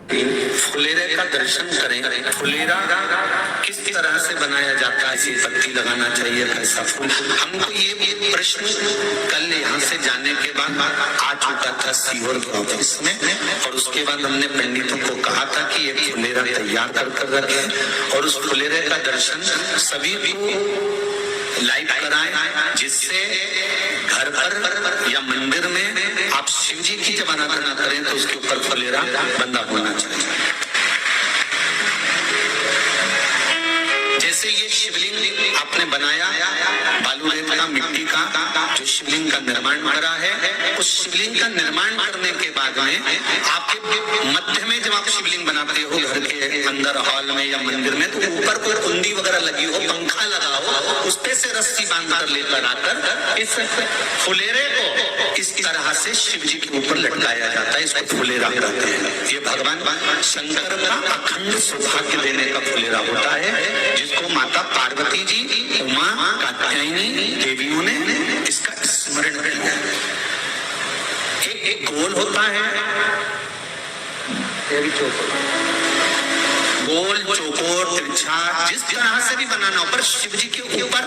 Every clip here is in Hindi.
फुलेरे का दर्शन करें। फुलेरा किस तरह से बनाया जाता है, इसी पत्ती लगाना चाहिए, कैसा फूल? हमको ये प्रश्न कल यहाँ से जाने के बाद आ चुका था सीहोर के ऑफिस में, और उसके बाद हमने पंडितों को कहा था कि ये फुलेरा तैयार कर रखे और उस फुलेरे का दर्शन सभी को लाइव कराएं, जिससे घर पर या मंदिर में आप शिव जी की जब आराधना करें तो उसके ऊपर फुलेरा बंधा होना चाहिए। जैसे ये शिवलिंग आपने बनाया बालू रेत का, मिट्टी का, जो शिवलिंग का निर्माण करा है, उस शिवलिंग का निर्माण करने के बाद में आपके मध्य में जब आप शिवलिंग बनाते हो घर के अंदर हॉल में या मंदिर में, तो ऊपर कोई कुंडी वगैरह लगी हो, पंखा लगा हो, उस पे से रस्सी बांध कर लेकर आकर इस फुलेरे को इस तरह से शिव जी के ऊपर लटकाया जाता है। इसको फुलेरा कहते हैं। ये भगवान शंकर का अखंड सौभाग्य देने का फुलेरा होता है, जिसको माता पार्वती जी, उमा, कात्यायनी देवियों ने इसका स्मरण किया। एक गोल होता है, गोल, चौकोर, तिरछा, जिस तरह से भी बनाना हो, पर शिव जी के ऊपर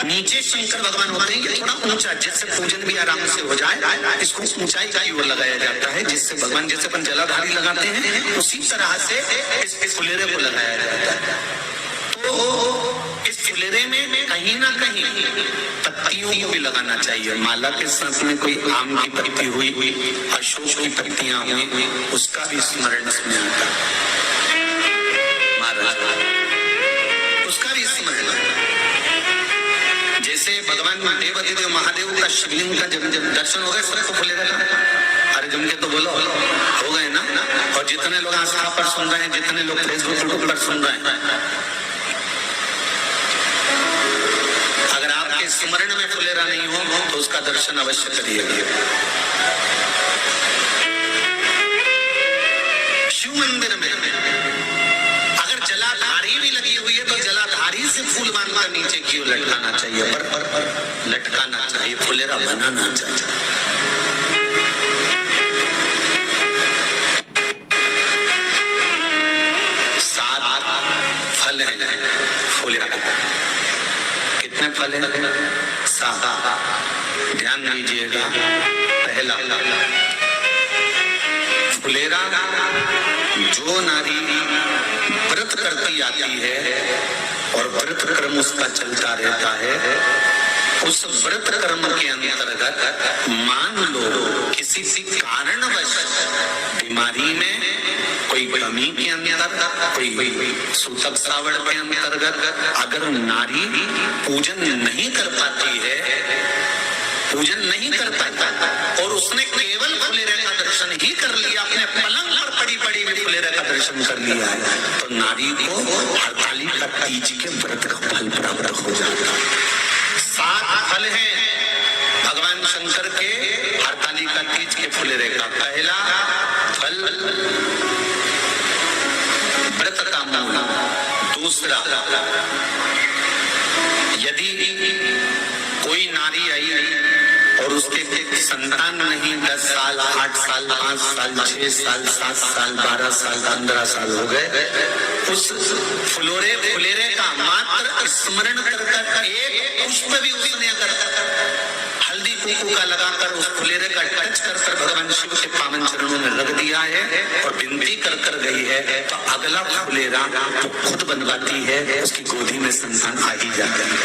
नीचे शंकर भगवान होते हैं, ये थोड़ा ऊंचा, जिससे पूजन भी आराम से हो जाए, इसको ऊंचाई का ओर लगाया जाता है, जिससे भगवान जैसे अपन जलाधारी लगाते हैं उसी तरह से इस फुलेरे को लगाया जाता है। तो इस फुलेरे में कहीं ना कहीं पत्तियों को भी लगाना चाहिए। माला के साथ में कोई आम की पत्ती हुई, अशोक की पत्तियां हुई, उसका भी स्मरण इसमें आता है, उसका भी स्मरण। जैसे भगवान देवाधिदेव महादेव का शिवलिंग का जब दर्शन हो गए, सबको फुलेरा लगा, अरे जम के तो बोलो हो गए ना। और जितने लोग आस्था पर सुन रहे हैं, जितने लोग फेसबुक पर सुन रहे हैं, अगर आपके स्मरण में फुलेरा नहीं हो तो उसका दर्शन अवश्य करिएगा। शिव मंदिर में अगर जलाधारी भी लगी हुई है तो जलाधारी से फूल बांधकर नीचे की ओर लटकाना चाहिए, पर लटकाना चाहिए, फुलेरा बनाना चाहिए। सात फल है फुलेरा, कितने फल है? सात। ध्यान दीजिएगा। पहला, फुलेरा जो नारी व्रत करती आती है और व्रत कर्म उसका चलता रहता है, उस व्रत कर्म के अंतर्गत मान लो किसी कारणवश बीमारी में, कोई कमी के अंतर्गत, कोई सूतक श्रावण के अंतर्गत अगर नारी पूजन नहीं कर पाती है, पूजन नहीं कर पाता और उसने केवल फुलेरे का दर्शन ही कर लिया, अपने पलंग पर पड़ी पड़ी हुई फुलेरे का दर्शन कर लिया है, तो नारी को हरतालिका तीज के व्रत का फल प्राप्त हो जाता है। 7 फल हैं भगवान शंकर के हरतालिका तीज के फुलेरे का। पहला फल व्रत का मूल। दूसरा, यदि कोई नारी आई और उसके संतान नहीं, 10 साल, 8 साल, 5 साल, 6 साल, 7 साल, 12 साल, 15 साल हो गए, उस फुलेरे का मात्र स्मरण कर एक पुष्प भी उसने अगर हल्दी कुंकू का लगाकर उस फुलेरे का टच कर भगवान शिव के पावन चरणों में रख दिया है और विनती कर गई है, तो अगला फुलेरा वो खुद बनवाती है, उसकी गोदी में संतान आ ही जाता है।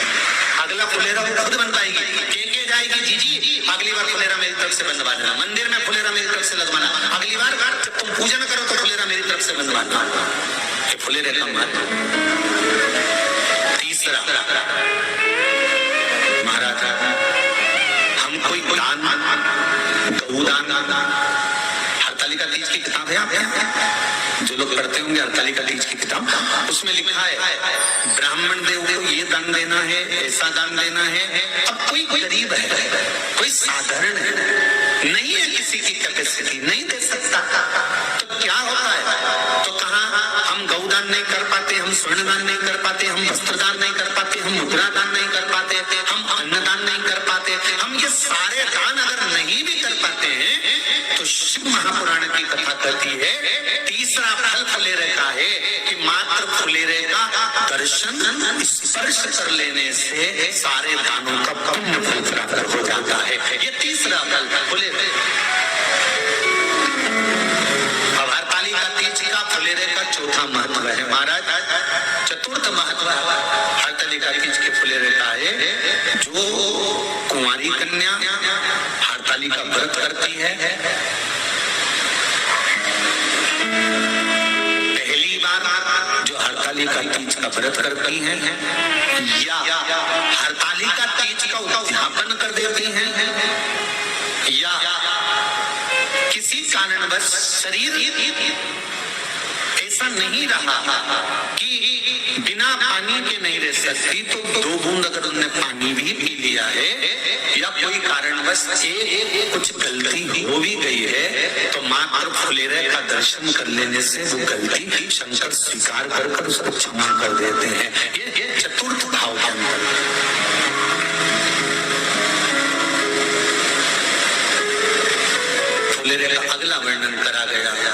अगला फुलेरा वो खुद बनवाएगी, के जाएगी, जीजी अगली बार फुलेरा मेरी तरफ से बनवा देना, मंदिर में फुलेरा मेरी तरफ से लगवाना, अगली बार जब तुम पूजन करो तो फुलेरा मेरी तरफ से बनवाना। ये फुलेरे का महत्व। तीसरा, महाराज हम कोई दान, गौदान, हरतालिका तीज की किताब है आपके, जो लोग पढ़ते होंगे हरतालिका तीज की किताब, उसमें लिखा है ब्राह्मण देव को ये दान देना है, ऐसा दान देना है। अब कोई गरीब है, कोई साधारण है, नहीं है किसी की कैपेसिटी, नहीं दे सकता, तो क्या होता है? तो कहा हम गौदान नहीं कर पाते, हम स्वर्णदान नहीं कर पाते, हम वस्त्रदान नहीं कर पाते, हम मुद्रा दान नहीं कर पाते, हम अन्नदान नहीं कर पाते, हम ये सारे दान अगर नहीं भी कर पाते हैं तो शिव महापुराण की कथा कहती है 30 तीसरा फल फुलेरे का है कि मात्र फुलेरे का दर्शन स्पर्श कर लेने से सारे दानों का पुण्य फल प्राप्त हो जाता है। ये तीसरा फल फुलेरे। अब हरतालिका तीज का फुलेरे का चौथा महत्व है महाराज। चतुर्थ महत्व हरतालिका तीज के फुलेरे का है, जो कुंवारी कन्या हरतालिका व्रत करती है, पहली बार जो हरतालिका तीज का व्रत करती हैं या हरतालिका तीज का उद्यापन कर देती हैं, या किसी कारणवश शरीर ऐसा नहीं रहा कि बिना पानी के नहीं रह सकती, तो 2 बूंद अगर उन्होंने पानी भी पी लिया है या कोई कारणवश कुछ गलती हो भी गई है, तो मात्र फुलेरे का दर्शन कर लेने से वो गलती शंकर स्वीकार कर उसको क्षमा कर देते हैं। ये चतुर्थ भाव के अंदर। फुलेरे का अगला वर्णन करा गया है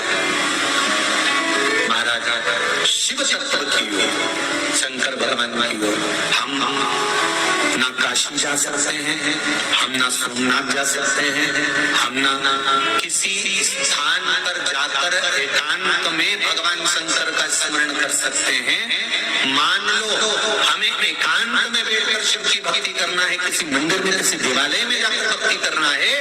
शिव तत्व की ओर, शंकर भगवान की ओर। हम ना काशी जा सकते हैं, हम ना सोमनाथ जा सकते हैं, हम ना किसी स्थान पर जाकर एकांत में भगवान शंकर का स्मरण कर सकते हैं। मान लो हमें एकांत में बैठकर शिव की भक्ति करना है, किसी मंदिर में किसी देवालय में जाकर भक्ति करना है,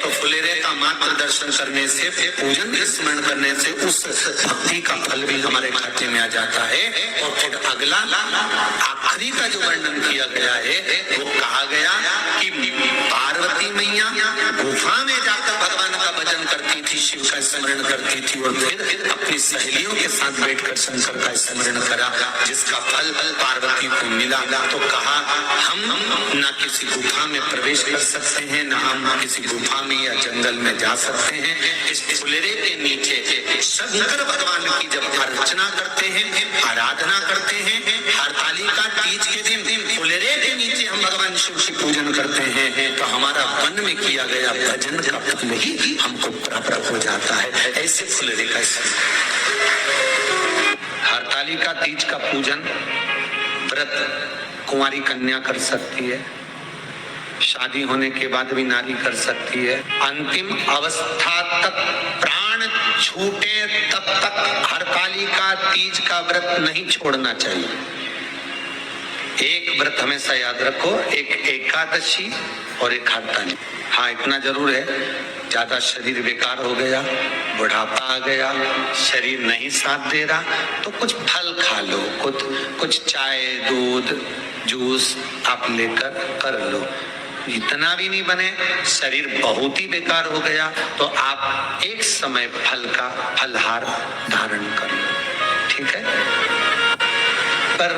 तो फुलेरे का मात्र दर्शन करने से, पूजन स्मरण करने से उस भक्ति का फल भी हमारे खाते में आ जाता है। और फिर अगला आखिरी का जो वर्णन किया गया है वो कहा गया कि पार्वती मैया गुफा में जाकर भगवान का भजन करती थी, शिव का स्मरण करती थी, और फिर अपनी सहेलियों के साथ बैठकर शंकर का स्मरण करा, जिसका फल पार्वती को मिला। तो कहा हम ना किसी गुफा में प्रवेश कर सकते हैं, ना हम किसी गुफा में या जंगल में जा सकते हैं। इस फुलेरे के नीचे शंकर भगवान की जब अर्चना करते हैं, आराधना करते हैं, हरतालिका तीज के दिन फुलेरे के नीचे हम भगवान शिव की पूजन करते हैं, तो हमारा वन में किया गया भजन का फल ही हमको प्राप्त हो जाता है। ऐसे फुलेरे का हरतालिका तीज का पूजन व्रत कुंवारी कन्या कर सकती है, शादी होने के बाद भी नारी कर सकती है। अंतिम अवस्था तक प्राण छूटे तब तक हरतालिका तीज का व्रत नहीं छोड़ना चाहिए। एक व्रत हमेशा याद रखो, एक एकादशी और एक हरतालिका। हाँ, इतना जरूर है, ज्यादा शरीर बेकार हो गया, बुढ़ापा आ गया, शरीर नहीं साथ दे रहा, तो कुछ फल खा लो, कुछ चाय, दूध, जूस आप लेकर कर लो। इतना भी नहीं बने, शरीर बहुत ही बेकार हो गया, तो आप एक समय फल का फलहार धारण कर लो, ठीक है। पर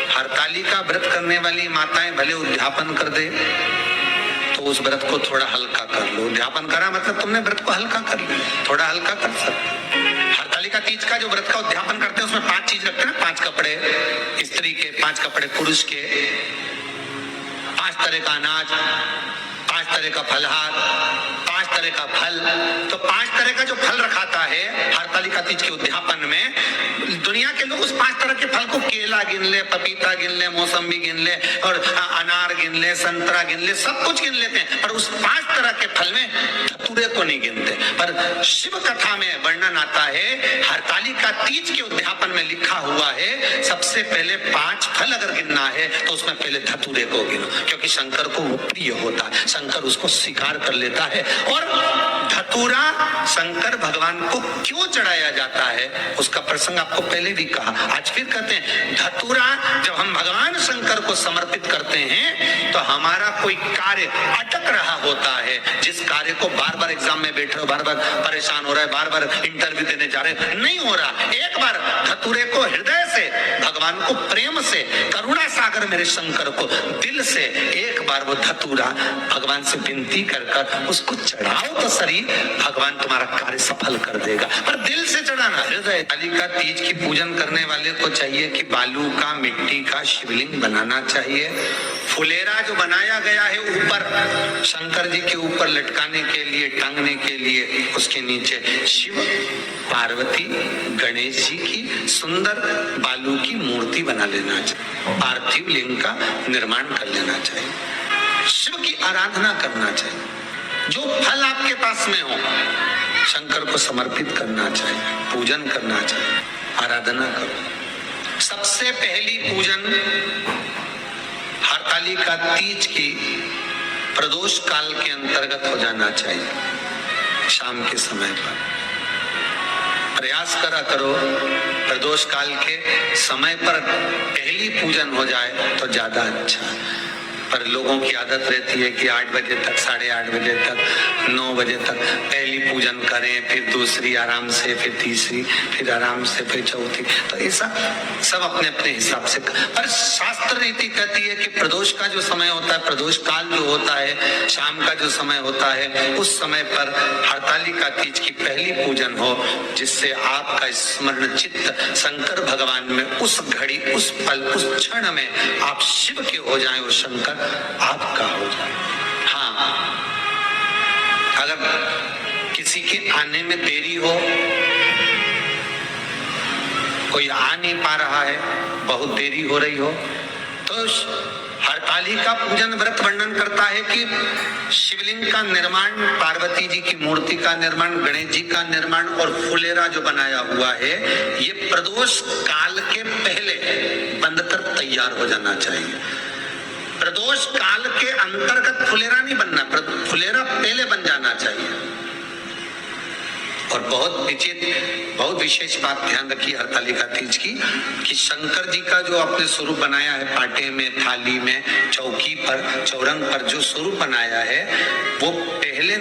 हरतालिका व्रत करने वाली माताएं भले उद्यापन कर दे, तो उस व्रत को थोड़ा हल्का कर लो। उद्यापन करा मतलब तुमने व्रत को हल्का कर लिया, थोड़ा हल्का कर सकते। हरतालिका तीज का जो व्रत का उद्यापन करते हैं उसमें 5 चीज रखते हैं ना, 5 कपड़े स्त्री के, 5 कपड़े पुरुष के, 5 तरह का अनाज, 5 तरह का फलहार, 5 तरह का फल। तो 5 तरह का जो फल रखाता है हरतालिका तीज के उद्यापन में, दुनिया के लोग उस 5 तरह के फल को केला गिन ले, पपीता गिन ले, मौसम्बी गिन ले, और अनार गिन ले, संतरा गिन ले, सब कुछ गिन लेते हैं, पर उस 5 तरह के फल में धतूरे को नहीं गिनते। पर शिव कथा में वर्णन आता है, हरतालिका तीज के उद्यापन में लिखा हुआ है, सबसे पहले 5 फल अगर गिनना है तो उसमें पहले धतूरे को गिनो, क्योंकि शंकर को वो प्रिय होता है, शंकर उसको स्वीकार कर लेता है। और धतूरा शंकर भगवान को क्यों चढ़ाया जाता है उसका प्रसंग आपको पहले भी कहा, आज फिर कहते हैं। धतूरा जब हम भगवान शंकर को समर्पित करते हैं तो हमारा कोई कार्य अटक रहा होता है, जिस कार्य को बार बार एग्जाम में बैठ रहे हो, बार बार परेशान हो रहा है, बार बार इंटरव्यू देने जा रहे हो, नहीं हो रहा, एक बार धतूरे को हृदय से, भगवान को प्रेम से, करुणा सागर मेरे शंकर को दिल से एक बार वो धतूरा भगवान से विनती कर उसको चढ़ाओ तो शरीर, भगवान तुम्हारा कार्य सफल कर देगा। पर दिल से चढ़ा लगाना। हरतालिका तीज की पूजन करने वाले को चाहिए कि बालू का, मिट्टी का शिवलिंग बनाना चाहिए। फुलेरा जो बनाया गया है ऊपर शंकर जी के ऊपर लटकाने के लिए, टांगने के लिए, उसके नीचे शिव, पार्वती, गणेश जी की सुंदर बालू की मूर्ति बना लेना चाहिए। पार्थिव लिंग का निर्माण कर लेना चाहिए। शिव की आराधना करना चाहिए। जो फल आपके पास में हो शंकर को समर्पित करना चाहिए, पूजन करना चाहिए, आराधना करो। सबसे पहली पूजन हरतालिका तीज की प्रदोष काल के अंतर्गत हो जाना चाहिए। शाम के समय पर प्रयास करा करो प्रदोष काल के समय पर पहली पूजन हो जाए तो ज्यादा अच्छा। पर लोगों की आदत रहती है कि 8 बजे तक, 8:30 बजे तक, 9 बजे तक पहली पूजन करें, फिर दूसरी आराम से, फिर तीसरी, फिर आराम से, फिर चौथी। तो ऐसा सब अपने अपने हिसाब से। पर शास्त्र रीति कहती है कि प्रदोष का जो समय होता है, प्रदोष काल जो होता है, शाम का जो समय होता है, उस समय पर हरतालिका तीज की पहली पूजन हो, जिससे आपका स्मरण चित्त शंकर भगवान में उस घड़ी, उस पल, उस क्षण में आप शिव के हो जाए और शंकर आपका हो जाए। हाँ, अगर किसी के आने में देरी हो, कोई आ नहीं पा रहा है, बहुत देरी हो रही हो, तो हरतालिका पूजन व्रत वर्णन करता है कि शिवलिंग का निर्माण, पार्वती जी की मूर्ति का निर्माण, गणेश जी का निर्माण और फुलेरा जो बनाया हुआ है, ये प्रदोष काल के पहले बनकर तैयार हो जाना चाहिए। प्रदोष काल के अंतर्गत फुलेरा नहीं बनना, फुलेरा पहले बन जाना चाहिए। और बहुत विशेष बात ध्यान रखिए हरतालिका तीज की, कि शंकर जी का जो आपने स्वरूप बनाया है, पाटे में, थाली में, चौकी पर, चौरंग पर जो स्वरूप बनाया है, वो पहले